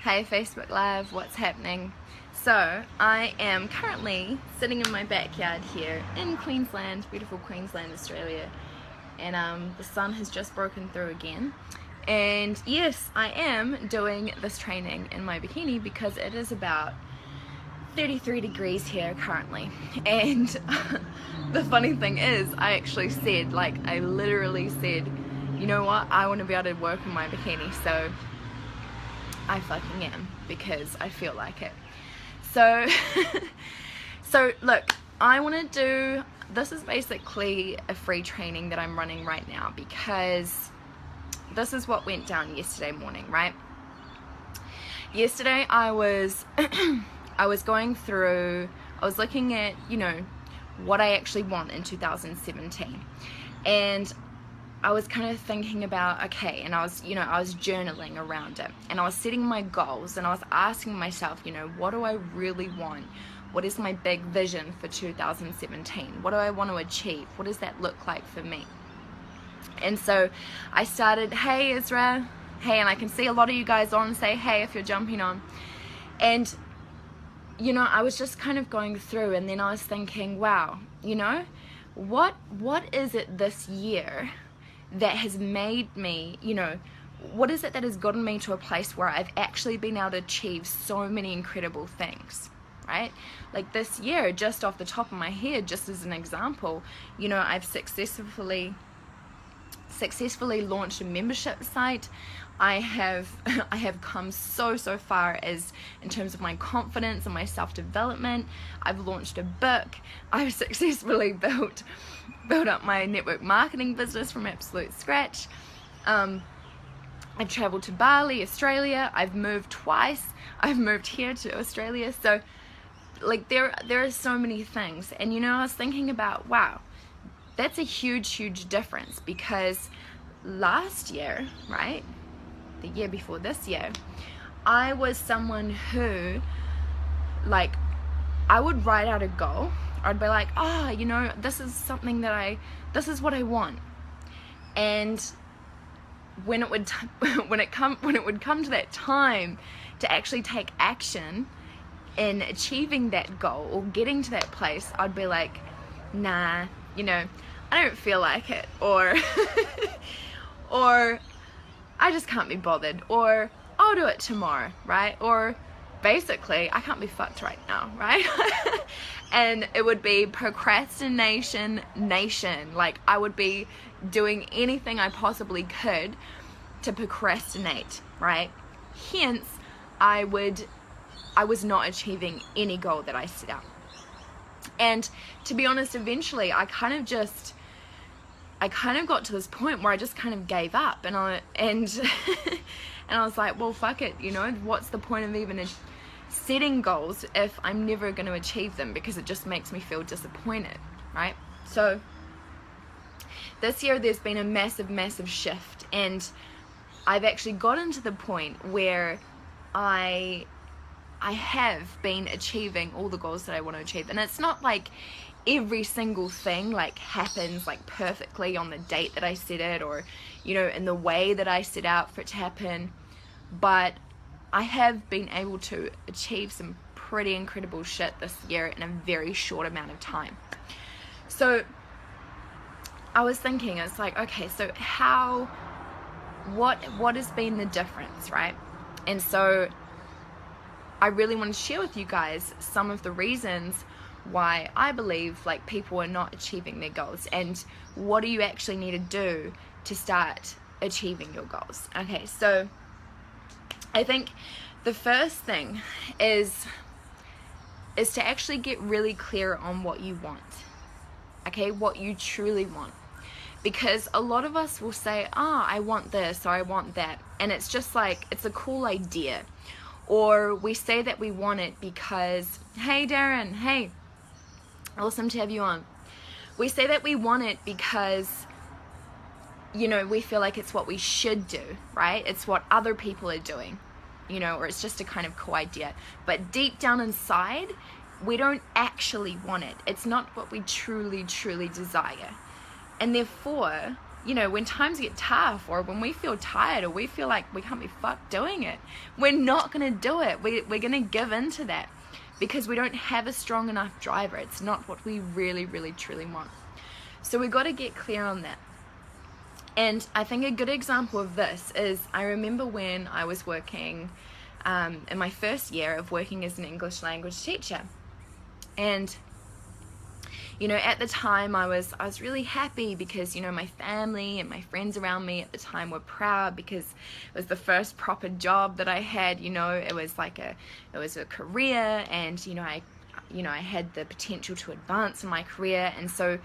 Hey Facebook Live, what's happening? So, I am currently sitting in my backyard here in Queensland, beautiful Queensland, Australia, and the sun has just broken through again. And yes, I am doing this training in my bikini because it is about 33 degrees here currently. And the funny thing is, I actually said, I literally said, you know what, I want to be able to work in my bikini, so I fucking am, because I feel like it. So so look, I want to do, this is basically a free training that I'm running right now, because this is what went down yesterday morning, right? Yesterday I was I was going through, I was looking at, what I actually want in 2017, and I was kind of thinking about, okay, and I was journaling around it, and I was setting my goals, and I was asking myself, what do I really want? What is my big vision for 2017? What do I want to achieve? What does that look like for me? And so I started, hey Ezra, hey, and I can see a lot of you guys on, say hey if you're jumping on. And I was just kind of going through, and then I was thinking, wow, what is it this year that has made me, what is it that has gotten me to a place where I've actually been able to achieve so many incredible things, right? Like this year, just off the top of my head, just as an example, I've successfully launched a membership site. I have come so far as in terms of my confidence and my self-development. I've launched a book. I've successfully built up my network marketing business from absolute scratch. I've traveled to Bali, Australia. I've moved twice. I've moved here to Australia. So there are so many things. And I was thinking about, wow, that's a huge difference, because last year, right, the year before this year, I was someone who, I would write out a goal. I'd be like, this is something that this is what I want. And when it would come to that time to actually take action in achieving that goal or getting to that place, I'd be like, nah, I don't feel like it, or or I just can't be bothered, or I'll do it tomorrow, right? Or basically, I can't be fucked right now, right? And it would be procrastination nation. I would be doing anything I possibly could to procrastinate, right? Hence, I was not achieving any goal that I set out. And to be honest, eventually I kind of got to this point where I just kind of gave up, and I was like, well, fuck it, what's the point of even setting goals if I'm never going to achieve them, because it just makes me feel disappointed, right? So this year there's been a massive shift, and I've actually gotten to the point where I have been achieving all the goals that I want to achieve. And it's not like every single thing happens perfectly on the date that I set it, or in the way that I set out for it to happen, but I have been able to achieve some pretty incredible shit this year in a very short amount of time. So I was thinking, it's like, okay, so what has been the difference, right? And so I really want to share with you guys some of the reasons why I believe people are not achieving their goals, and what do you actually need to do to start achieving your goals. Okay, so I think the first thing is to actually get really clear on what you want, okay, what you truly want. Because a lot of us will say, I want this, or I want that, and it's just it's a cool idea. Or we say that we want it because, hey Darren, hey, awesome to have you on. We say that we want it because, we feel like it's what we should do, right? It's what other people are doing, or it's just a kind of cool idea. But deep down inside, we don't actually want it. It's not what we truly desire. And therefore, you know, when times get tough, or when we feel tired, or we feel like we can't be fucked doing it, we're not going to do it. We're going to give in to that because we don't have a strong enough driver. It's not what we really, really, truly want. So we've got to get clear on that. And I think a good example of this is, I remember when I was working in my first year of working as an English language teacher. And you know, at the time I was really happy because, you know, my family and my friends around me at the time were proud because it was the first proper job that I had. You know, it was a career, and you know, I had the potential to advance in my career, and so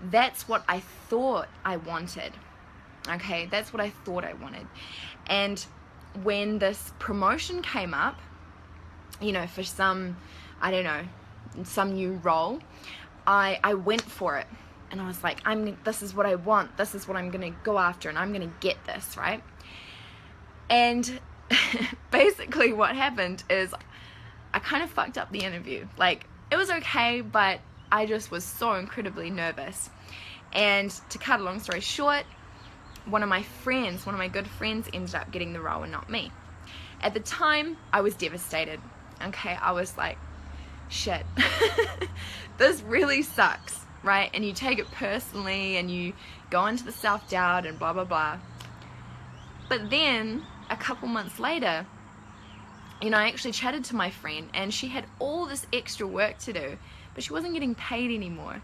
that's what I thought I wanted. Okay, that's what I thought I wanted. And when this promotion came up, you know, for some, I don't know, some new role, I went for it, and I was like, this is what I want, this is what I'm gonna go after, and I'm gonna get this, right? And basically what happened is I kind of fucked up the interview. Like, it was okay, but I just was so incredibly nervous. And to cut a long story short, one of my good friends ended up getting the role and not me. At the time, I was devastated. Okay, I was like, shit, this really sucks, right? And you take it personally, and you go into the self-doubt and blah blah blah. But then a couple months later, you know, I actually chatted to my friend, and she had all this extra work to do, but she wasn't getting paid anymore,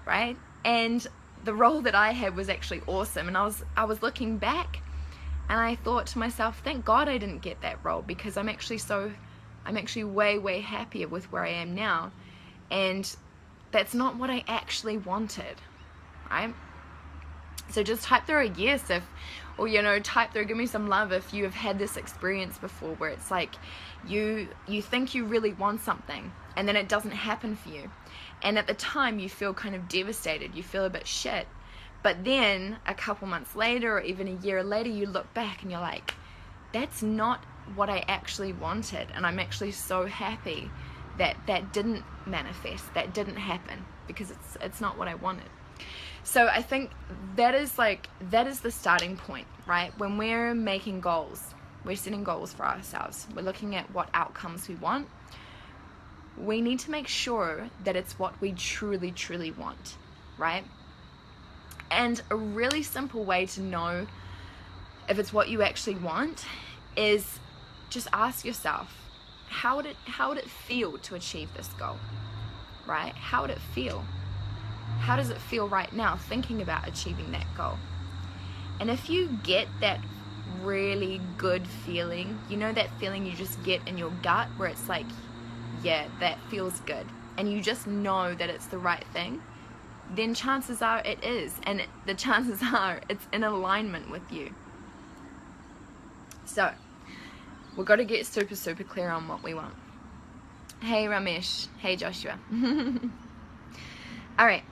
right? And the role that I had was actually awesome, and I was looking back, and I thought to myself, thank God I didn't get that role, because I'm actually way happier with where I am now. And that's not what I actually wanted, right? So just type through a yes if, or you know, type through give me some love if you have had this experience before, where it's like you think you really want something, and then it doesn't happen for you, and at the time you feel kind of devastated, you feel a bit shit, but then a couple months later, or even a year later, you look back and you're like, that's not what I actually wanted, and I'm actually so happy that that didn't manifest, that didn't happen, because it's not what I wanted. So I think that is the starting point, right? When we're making goals, we're setting goals for ourselves, we're looking at what outcomes we want, we need to make sure that it's what we truly want, right? And a really simple way to know if it's what you actually want is just ask yourself, how would it feel to achieve this goal, right? How would it feel? How does it feel right now thinking about achieving that goal? And if you get that really good feeling, you know, that feeling you just get in your gut where it's like, yeah, that feels good, and you just know that it's the right thing, then chances are it is, and the chances are it's in alignment with you. So we've got to get super clear on what we want. Hey Ramesh, hey Joshua. All right,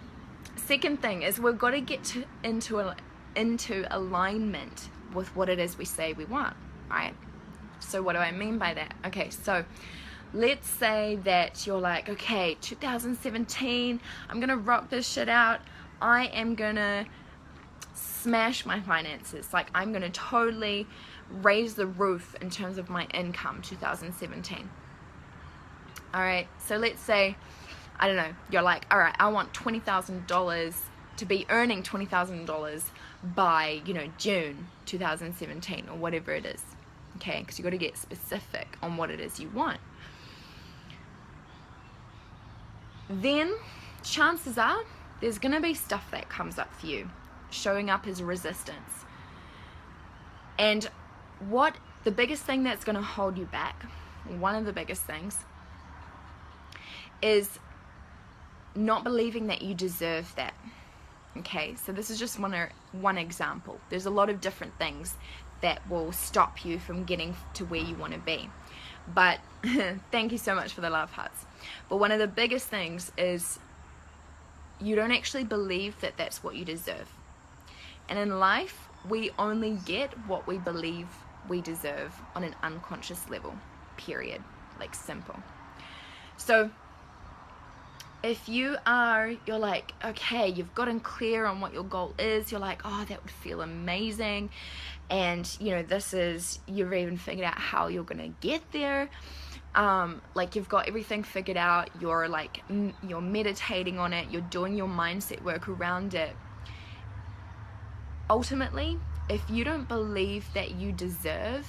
second thing is we've got to get into alignment with what it is we say we want, right? So what do I mean by that? Okay, so let's say that you're like, okay, 2017, I'm gonna rock this shit out. I am gonna smash my finances. Like, I'm gonna totally raise the roof in terms of my income 2017. All right, so let's say, I don't know, you're like, all right, I want $20,000 to be earning $20,000 by, you know, June 2017 or whatever it is. Okay, because you got to get specific on what it is you want. Then chances are there's going to be stuff that comes up for you, showing up as resistance. And what the biggest thing that's going to hold you back, one of the biggest things, is not believing that you deserve that. Okay, so this is just one example. There's a lot of different things that will stop you from getting to where you want to be. But thank you so much for the love hearts. But one of the biggest things is you don't actually believe that that's what you deserve. And in life, we only get what we believe we deserve on an unconscious level, period. Like, simple. So if you're like, okay, you've gotten clear on what your goal is, you're like, oh, that would feel amazing, and you know, you've even figured out how you're gonna get there, like you've got everything figured out, you're like, you're meditating on it, you're doing your mindset work around it. Ultimately, if you don't believe that you deserve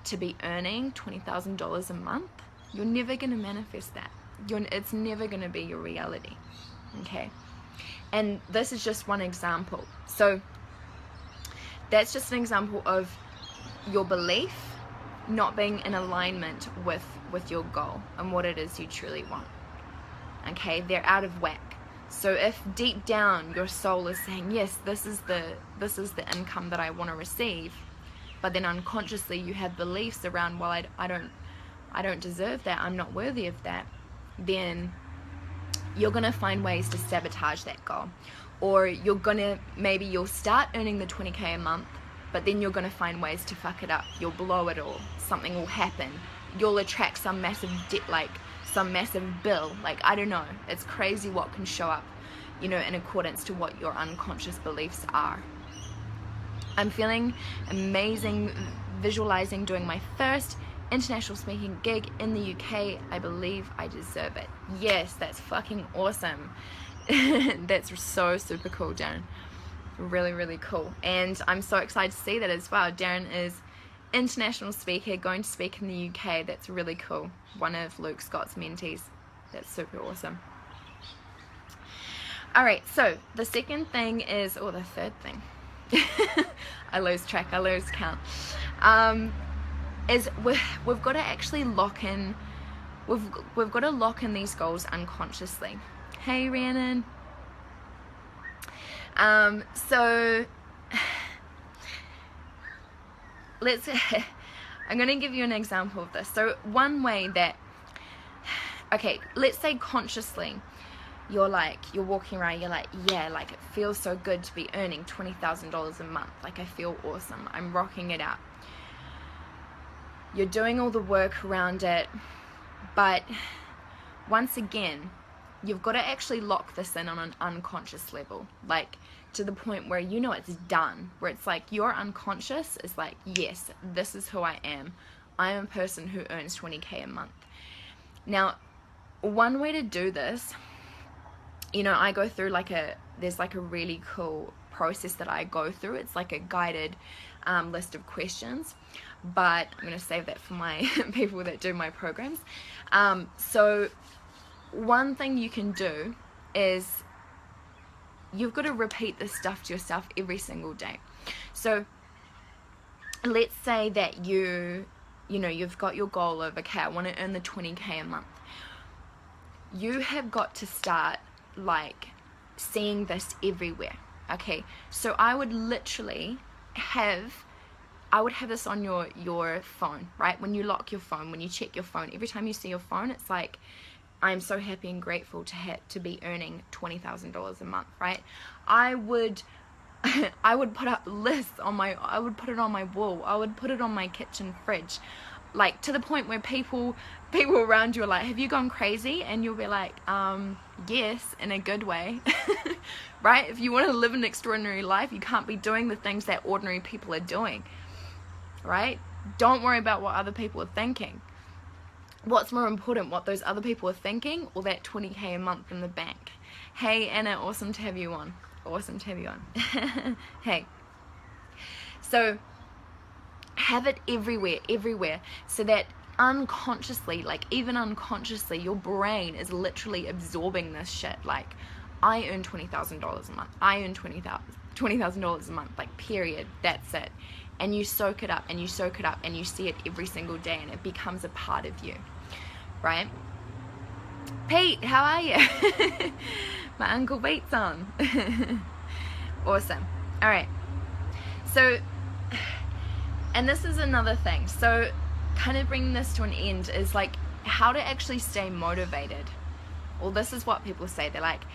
to be earning $20,000 a month, you're never going to manifest that. It's never going to be your reality. Okay? And this is just one example. So that's just an example of your belief not being in alignment with your goal and what it is you truly want. Okay? They're out of whack. So if deep down your soul is saying, yes, this is the income that I want to receive, but then unconsciously you have beliefs around, well, I don't deserve that, I'm not worthy of that, then you're going to find ways to sabotage that goal. Or maybe you'll start earning the 20K a month, but then you're going to find ways to fuck it up. You'll blow it all. Something will happen. You'll attract some massive debt, like some massive bill. Like, I don't know. It's crazy what can show up, you know, in accordance to what your unconscious beliefs are. I'm feeling amazing, visualizing doing my first international speaking gig in the UK. I believe I deserve it. Yes, that's fucking awesome. That's so super cool, Darren. Really, really cool. And I'm so excited to see that as well. Darren is international speaker, going to speak in the UK. That's really cool. One of Luke Scott's mentees. That's super awesome. Alright, so the second thing is, or the third thing, I lose track, I lose count, is we've got to actually lock in, we've got to lock in these goals unconsciously. Hey Rhiannon. So I'm going to give you an example of this. So one way that, okay, let's say consciously you're walking around, you're like, yeah, like it feels so good to be earning $20,000 a month. Like I feel awesome. I'm rocking it out. You're doing all the work around it, but once again, you've got to actually lock this in on an unconscious level, like to the point where you know it's done, where it's like your unconscious is like, yes, this is who I am. I am a person who earns 20K a month. Now, one way to do this, you know, I go through there's like a really cool process that I go through. It's like a guided list of questions, but I'm going to save that for my people that do my programs. So one thing you can do is you've got to repeat this stuff to yourself every single day. So let's say that you've got your goal of, okay, I want to earn the 20K a month. You have got to start like seeing this everywhere. Okay, so I would literally have this on your phone, right? When you lock your phone, when you check your phone, every time you see your phone, it's like, I'm so happy and grateful to be earning $20,000 a month, right? I would put up lists I would put it on my wall, I would put it on my kitchen fridge, like to the point where people around you are like, have you gone crazy? And you'll be like, yes, in a good way. Right? If you want to live an extraordinary life, you can't be doing the things that ordinary people are doing, right? Don't worry about what other people are thinking. What's more important, what those other people are thinking, or that 20K a month in the bank? Hey Anna, awesome to have you on. Awesome to have you on. Hey. So have it everywhere, so that unconsciously, like even unconsciously, your brain is literally absorbing this shit. Like, I earn $20,000 a month. I earn $20,000 a month, like period. That's it. And you soak it up and you soak it up and you see it every single day, and it becomes a part of you, right? Pete, how are you? My Uncle Pete's on. Awesome. All right. So, and this is another thing. So, kind of bringing this to an end is like how to actually stay motivated. Well, this is what people say. They're like,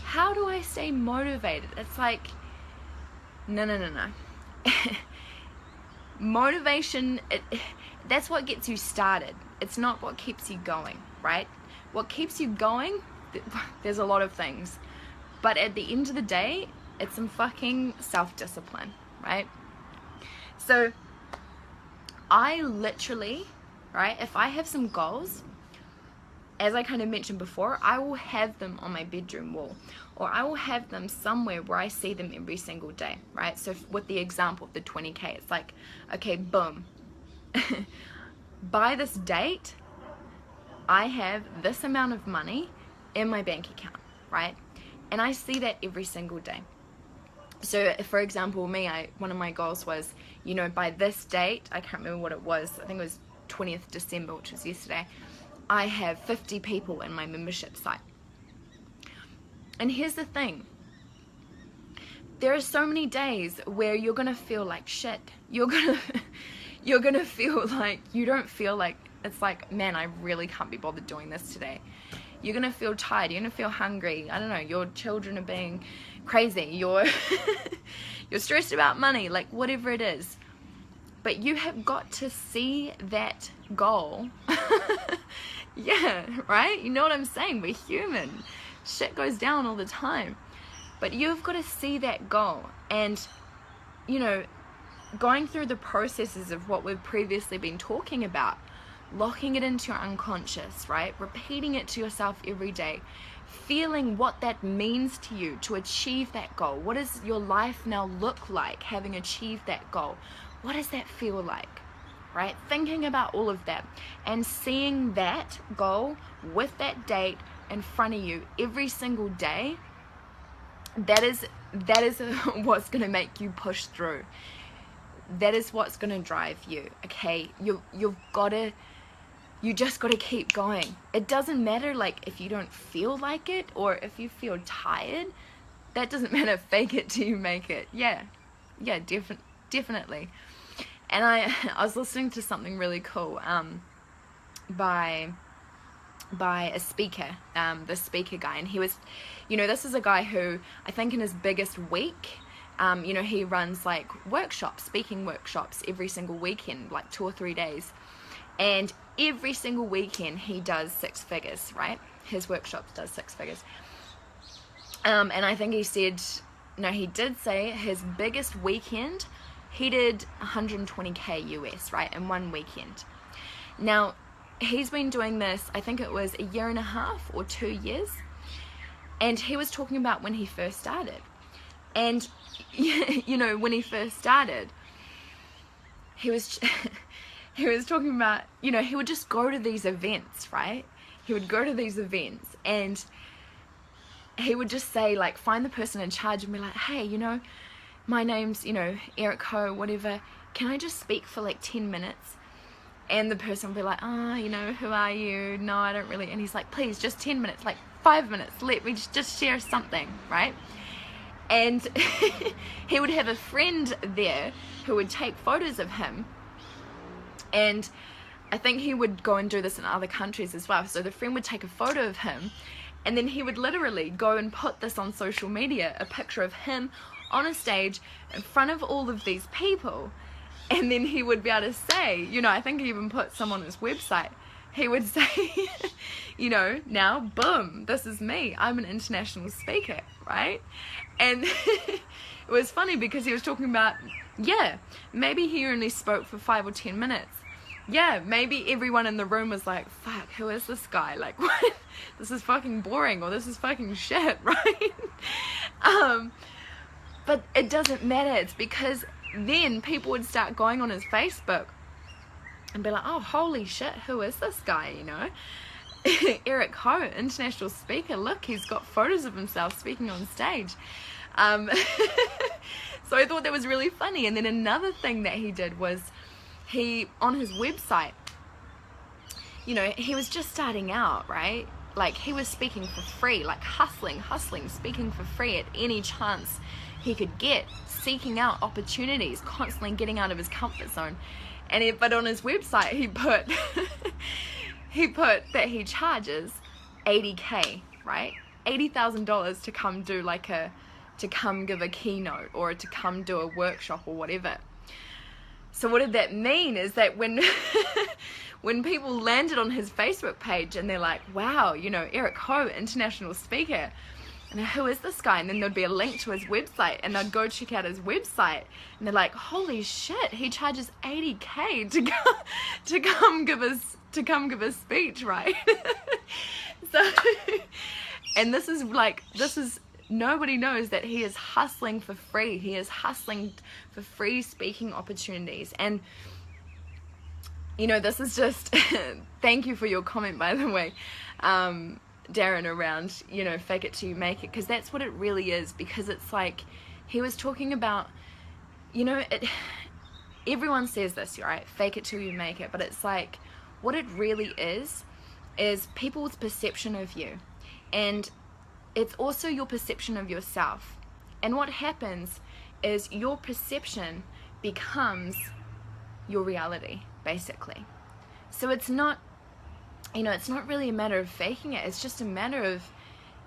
how do I stay motivated? It's like, no. Motivation, that's what gets you started. It's not what keeps you going, right? What keeps you going there's a lot of things, but at the end of the day, it's some fucking self-discipline, right? So I literally, right, if I have some goals, as I kind of mentioned before, I will have them on my bedroom wall, or I will have them somewhere where I see them every single day, right? So with the example of the 20K, it's like, okay, boom. By this date, I have this amount of money in my bank account, right? And I see that every single day. So for example, one of my goals was, you know, by this date, I can't remember what it was, I think it was 20th December, which was yesterday, I have 50 people in my membership site. And here's the thing. There are so many days where you're going to feel like shit. You're going to feel like, you don't feel like, it's like, man, I really can't be bothered doing this today. You're going to feel tired. You're going to feel hungry. I don't know. Your children are being crazy. You're stressed about money, like whatever it is. But you have got to see that goal. Yeah, right? You know what I'm saying? We're human. Shit goes down all the time. But you've got to see that goal. And, you know, going through the processes of what we've previously been talking about, locking it into your unconscious, right? Repeating it to yourself every day. Feeling what that means to you to achieve that goal. What does your life now look like having achieved that goal? What does that feel like? Right? Thinking about all of that and seeing that goal with that date in front of you every single day, that is what's going to make you push through. That is what's going to drive you. Okay? You just got to keep going. It doesn't matter like if you don't feel like it or if you feel tired. That doesn't matter. Fake it till you make it. Yeah, definitely. And I was listening to something really cool by a speaker, the speaker guy, and he was, you know, this is a guy who I think in his biggest week, you know, he runs like workshops, speaking workshops every single weekend, like 2 or 3 days, and every single weekend he does 6 figures, right? His workshops does 6 figures. And I think he did say his biggest weekend, he did 120K US, right, in one weekend. Now, he's been doing this, I think it was 1.5 years or 2 years, and he was talking about when he first started. And, you know, when he first started, he was talking about, you know, he would just go to these events, right? He would go to these events, and he would just say, like, find the person in charge and be like, hey, you know, my name's, you know, Eric Ho, whatever, can I just speak for like 10 minutes? And the person would be like, you know, who are you? No, I don't really. And he's like, please, just 10 minutes, like 5 minutes, let me just share something, right? And he would have a friend there who would take photos of him. And I think he would go and do this in other countries as well. So the friend would take a photo of him, and then he would literally go and put this on social media, a picture of him on a stage in front of all of these people. And then he would be able to say, you know, I think he even put some on his website. He would say, you know, now, boom, this is me. I'm an international speaker, right? And it was funny because he was talking about, yeah, maybe he only spoke for 5 or 10 minutes. Yeah, maybe everyone in the room was like, fuck, who is this guy? Like, what? This is fucking boring, or this is fucking shit, right? But it doesn't matter. It's because then people would start going on his Facebook and be like, oh, holy shit, who is this guy, you know? Eric Ho, international speaker, look, he's got photos of himself speaking on stage. So I thought that was really funny. And then another thing that he did was on his website, you know, he was just starting out, right? Like, he was speaking for free, like hustling, speaking for free at any chance he could get, seeking out opportunities, constantly getting out of his comfort zone. But on his website, he put that he charges $80K, right? $80,000 to come do to come give a keynote or to come do a workshop or whatever. So what did that mean is that when when people landed on his Facebook page and they're like, wow, you know, Eric Ho, international speaker, and who is this guy? And then there'd be a link to his website, and they'd go check out his website, and they're like, holy shit, he charges $80K to come give a speech, right? So, and this is nobody knows that he is hustling for free. He is hustling for free speaking opportunities. And you know, this is just thank you for your comment, by the way, Darren, around, you know, fake it till you make it, because that's what it really is. Because it's like, he was talking about, you know, everyone says this, right, fake it till you make it, but it's like, what it really is people's perception of you, and it's also your perception of yourself. And what happens is your perception becomes your reality, basically. So it's not, you know, it's not really a matter of faking it. It's just a matter of,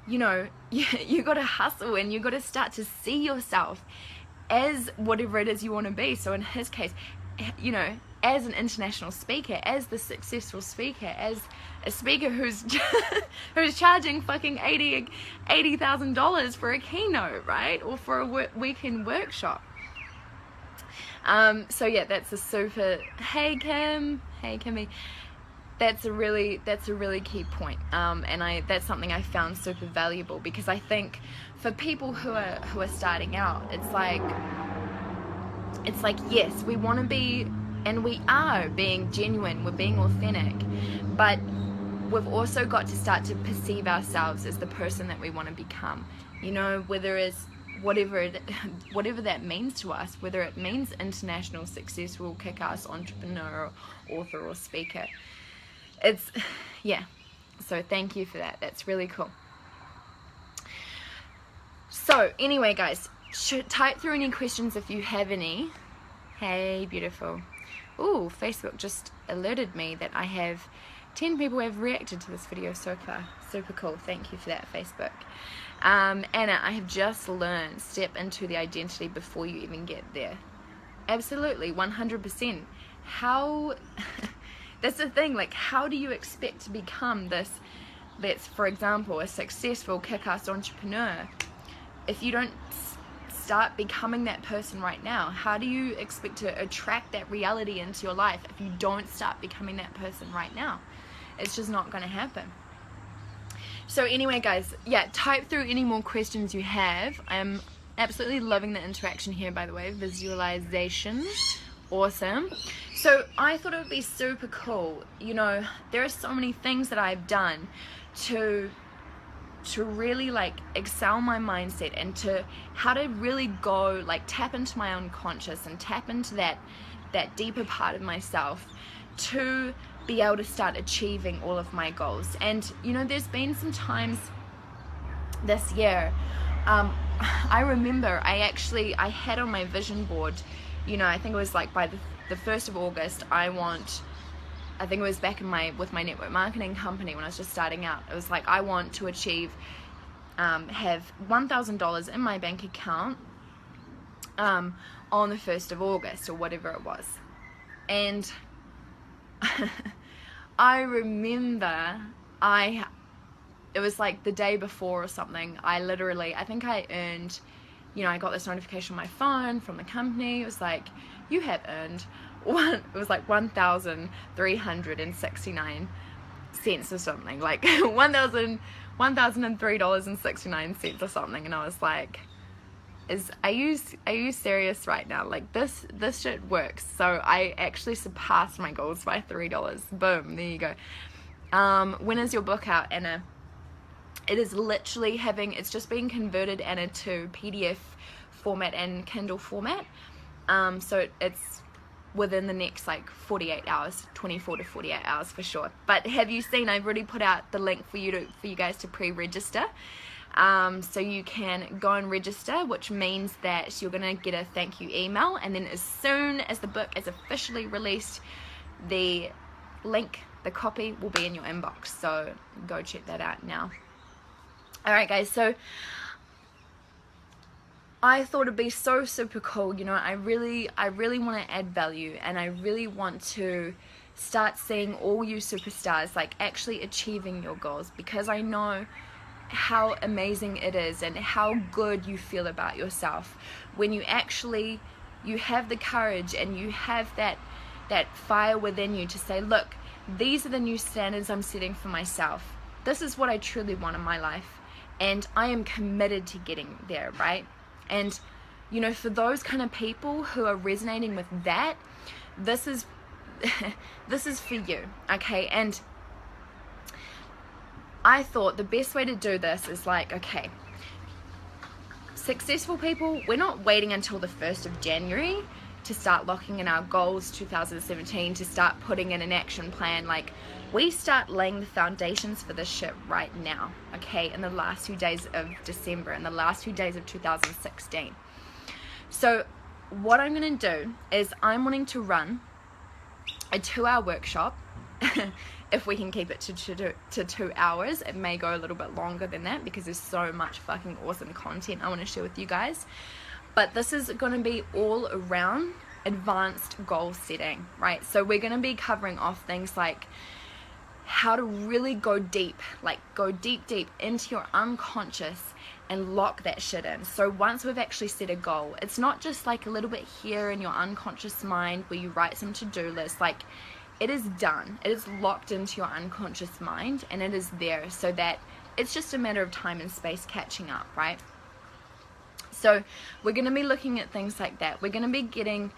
you know, you got to hustle, and you got to start to see yourself as whatever it is you want to be. So in his case, you know, as an international speaker, as the successful speaker, as a speaker who's who's charging fucking $80,000 for a keynote, right, or for a weekend workshop. So yeah, that's a super. Hey Kim, hey Kimmy. That's a really key point, and that's something I found super valuable, because I think for people who are starting out, it's like yes, we want to be, and we are being genuine, we're being authentic, but we've also got to start to perceive ourselves as the person that we want to become, you know, whether it's whatever that means to us, whether it means international successful kick-ass entrepreneur, or author, or speaker. It's, yeah, so thank you for that. That's really cool. So anyway, guys, type through any questions if you have any. Hey, beautiful. Ooh, Facebook just alerted me that I have 10 people who have reacted to this video so far. Super cool. Thank you for that, Facebook. Anna, I have just learned, step into the identity before you even get there. Absolutely, 100%. How... That's the thing, like, how do you expect to become this, that's, for example, a successful kick-ass entrepreneur, if you don't start becoming that person right now? How do you expect to attract that reality into your life if you don't start becoming that person right now? It's just not going to happen. So anyway, guys, yeah, type through any more questions you have. I'm absolutely loving the interaction here, by the way. Visualization. Awesome. So I thought it would be super cool, you know, there are so many things that I've done to really like excel my mindset, and to how to really go like tap into my unconscious and tap into that deeper part of myself to be able to start achieving all of my goals. And you know, there's been some times this year, I remember I had on my vision board, you know, I think it was like by the 1st of August, I think it was back in with my network marketing company when I was just starting out. It was like, I want to achieve, have $1,000 in my bank account on the 1st of August or whatever it was. And I remember it was like the day before or something, I think I earned, you know, I got this notification on my phone from the company. It was like, you have earned it was like 1,369 cents or something, like $1,003.69 or something. And I was like, are you serious right now? Like this shit works. So I actually surpassed my goals by $3. Boom, there you go. When is your book out, Anna? It is literally it's just being converted, Anna, to PDF format and Kindle format. So it's within the next like 48 hours, 24 to 48 hours for sure. But have you seen, I've already put out the link for you guys to pre-register. So you can go and register, which means that you're gonna get a thank you email, and then as soon as the book is officially released, the link, the copy will be in your inbox. So go check that out now. Alright guys, so I thought it'd be so super cool, you know, I really want to add value, and I really want to start seeing all you superstars like actually achieving your goals, because I know how amazing it is and how good you feel about yourself when you actually, you have the courage and you have that fire within you to say, look, these are the new standards I'm setting for myself. This is what I truly want in my life, and I am committed to getting there, right? And you know, for those kind of people who are resonating with that, this is this is for you, okay? And I thought the best way to do this is like, okay, successful people, we're not waiting until the 1st of January to start locking in our goals 2017, to start putting in an action plan. Like, we start laying the foundations for this shit right now, okay, in the last few days of December, in the last few days of 2016. So what I'm going to do is I'm wanting to run a 2-hour workshop. If we can keep it to 2 hours. It may go a little bit longer than that because there's so much fucking awesome content I want to share with you guys. But this is going to be all around advanced goal setting, right? So we're going to be covering off things like how to really go deep, like go deep into your unconscious and lock that shit in. So once we've actually set a goal, it's not just like a little bit here in your unconscious mind where you write some to-do lists. Like, it is done, it is locked into your unconscious mind, and it is there, so that it's just a matter of time and space catching up, right? So we're going to be looking at things like that. We're going to be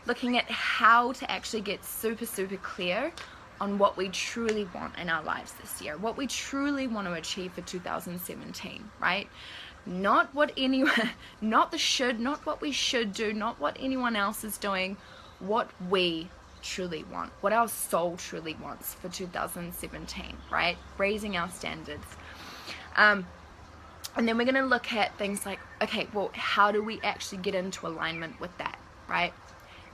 looking at how to actually get super clear on what we truly want in our lives this year, what we truly want to achieve for 2017, right? Not what anyone, not what we should do, not what anyone else is doing, what we truly want, what our soul truly wants for 2017, right? Raising our standards. And then we're going to look at things like, okay, well, how do we actually get into alignment with that, right?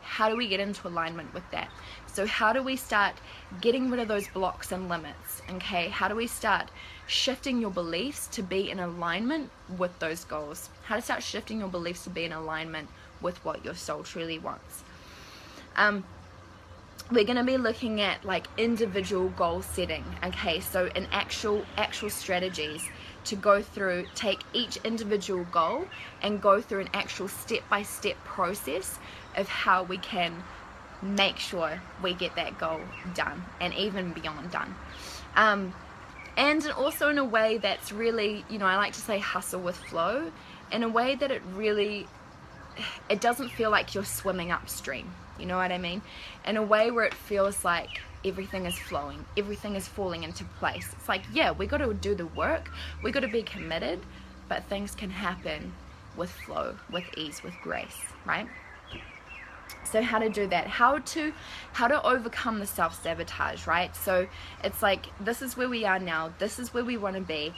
How do we get into alignment with that? So how do we start getting rid of those blocks and limits, okay? How do we start shifting your beliefs to be in alignment with those goals? How to start shifting your beliefs to be in alignment with what your soul truly wants. We're going to be looking at like individual goal setting, okay? So in actual strategies to go through, take each individual goal and go through an actual step-by-step process of how we can make sure we get that goal done and even beyond done. And also in a way that's really, you know, I like to say hustle with flow, in a way that it doesn't feel like you're swimming upstream, you know what I mean? In a way where it feels like everything is flowing, everything is falling into place. It's like, yeah, we got to do the work, we got to be committed, but things can happen with flow, with ease, with grace, right? So how to do that, how to overcome the self-sabotage, right? So it's like, this is where we are now, this is where we want to be,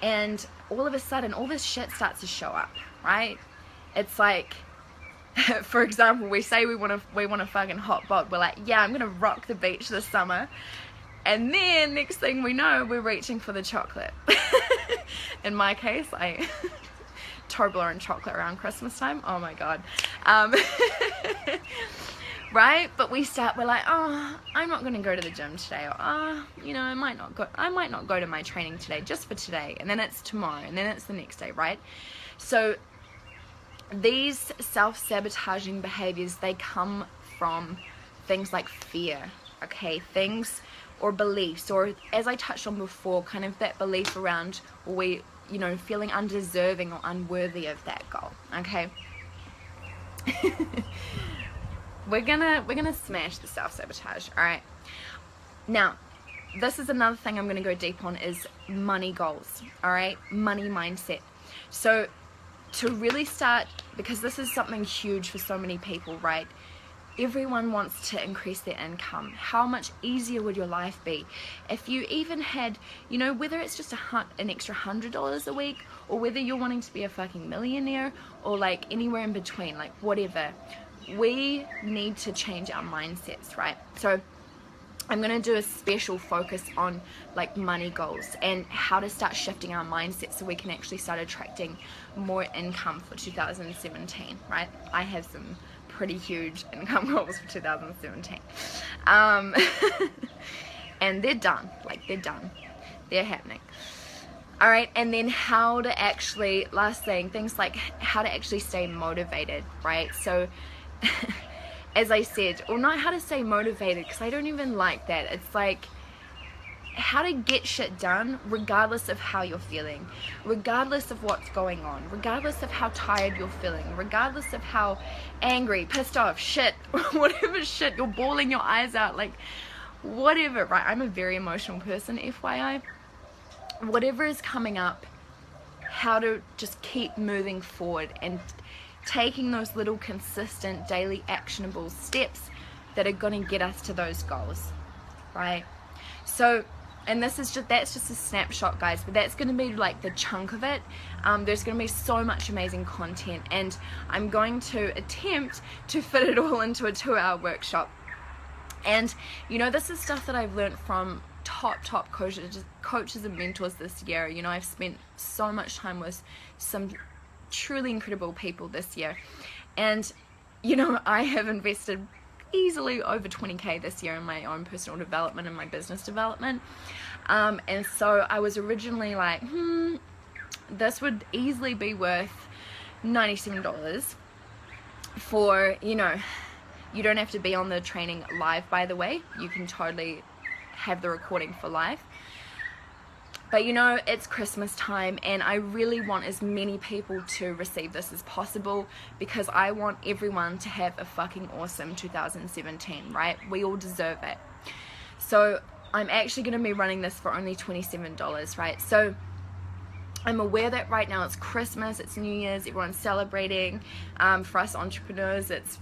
and all of a sudden all this shit starts to show up, right? It's like, for example, we say we want a fucking hot bod. We're like, yeah, I'm gonna rock the beach this summer, and then next thing we know, we're reaching for the chocolate. In my case, Toblerone chocolate around Christmas time. Oh my god. Right? But we're like, oh, I'm not gonna go to the gym today, or you know, I might not go to my training today, just for today, and then it's tomorrow, and then it's the next day, right? So these self-sabotaging behaviors, they come from things like fear, okay, things or beliefs, or as I touched on before, kind of that belief around you know, feeling undeserving or unworthy of that goal, okay? we're gonna smash the self-sabotage, all right? Now, this is another thing I'm gonna go deep on, is money goals, all right? Money mindset. So to really start, because this is something huge for so many people, right? Everyone wants to increase their income. How much easier would your life be if you even had, you know, whether it's just an extra $100 a week, or whether you're wanting to be a fucking millionaire, or like anywhere in between, like whatever. We need to change our mindsets, right? So I'm going to do a special focus on like money goals and how to start shifting our mindset so we can actually start attracting more income for 2017, right? I have some pretty huge income goals for 2017. And they're done. Like, they're done. They're happening. Alright, and then how to actually, last thing, things like how to actually stay motivated, right? So, as I said, or not how to stay motivated, because I don't even like that. It's like how to get shit done regardless of how you're feeling, regardless of what's going on, regardless of how tired you're feeling, regardless of how angry, pissed off, shit, whatever shit, you're bawling your eyes out, like, whatever, right? I'm a very emotional person, FYI. Whatever is coming up, how to just keep moving forward and taking those little consistent daily actionable steps that are going to get us to those goals, right? So, and this is just, that's just a snapshot, guys, but that's going to be like the chunk of it. There's going to be so much amazing content, and I'm going to attempt to fit it all into a 2-hour workshop. And you know, this is stuff that I've learned from top coaches and mentors this year. You know, I've spent so much time with some truly incredible people this year, and you know, I have invested easily over 20k this year in my own personal development and my business development, and so I was originally like, this would easily be worth $97 for, you know, you don't have to be on the training live, by the way, you can totally have the recording for live. But you know, it's Christmas time, and I really want as many people to receive this as possible, because I want everyone to have a fucking awesome 2017, right? We all deserve it. So I'm actually going to be running this for only $27, right? So I'm aware that right now it's Christmas, it's New Year's, everyone's celebrating. For us entrepreneurs, it's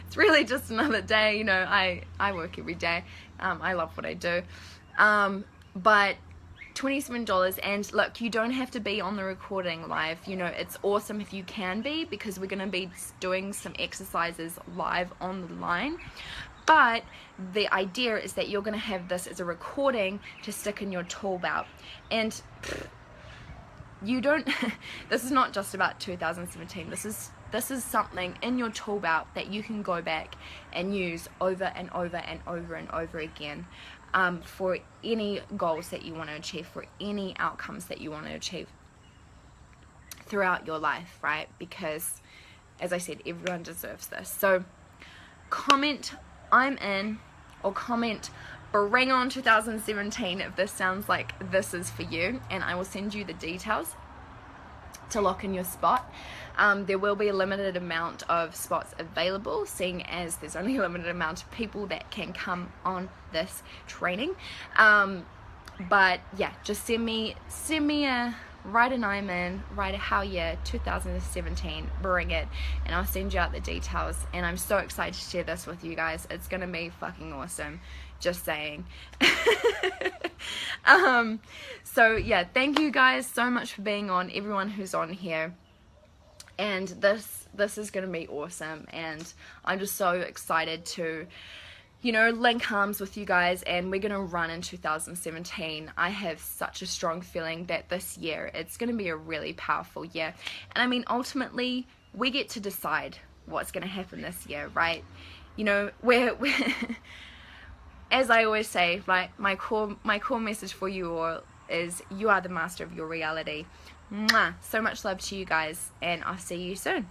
it's really just another day. You know, I work every day. I love what I do. But $27, and look, you don't have to be on the recording live. You know, it's awesome if you can be, because we're going to be doing some exercises live on the line. But the idea is that you're going to have this as a recording to stick in your tool belt. And you don't this is not just about 2017. This is something in your tool belt that you can go back and use over and over and over and over again, for any goals that you want to achieve, for any outcomes that you want to achieve throughout your life, right? Because, as I said, everyone deserves this. So comment I'm in, or comment bring on 2017 if this sounds like this is for you, and I will send you the details to lock in your spot. There will be a limited amount of spots available, seeing as there's only a limited amount of people that can come on this training. But yeah, just send me a write an I'm in, write a hell yeah 2017, bring it, and I'll send you out the details. And I'm so excited to share this with you guys. It's gonna be fucking awesome, just saying. So yeah, thank you guys so much for being on, everyone who's on here, and this is gonna be awesome, and I'm just so excited to, you know, link arms with you guys, and we're gonna run in 2017. I have such a strong feeling that this year it's gonna be a really powerful year, and I mean, ultimately we get to decide what's gonna happen this year, right? You know, we're as I always say, like, my core message for you all is you are the master of your reality. Mwah! So much love to you guys, and I'll see you soon.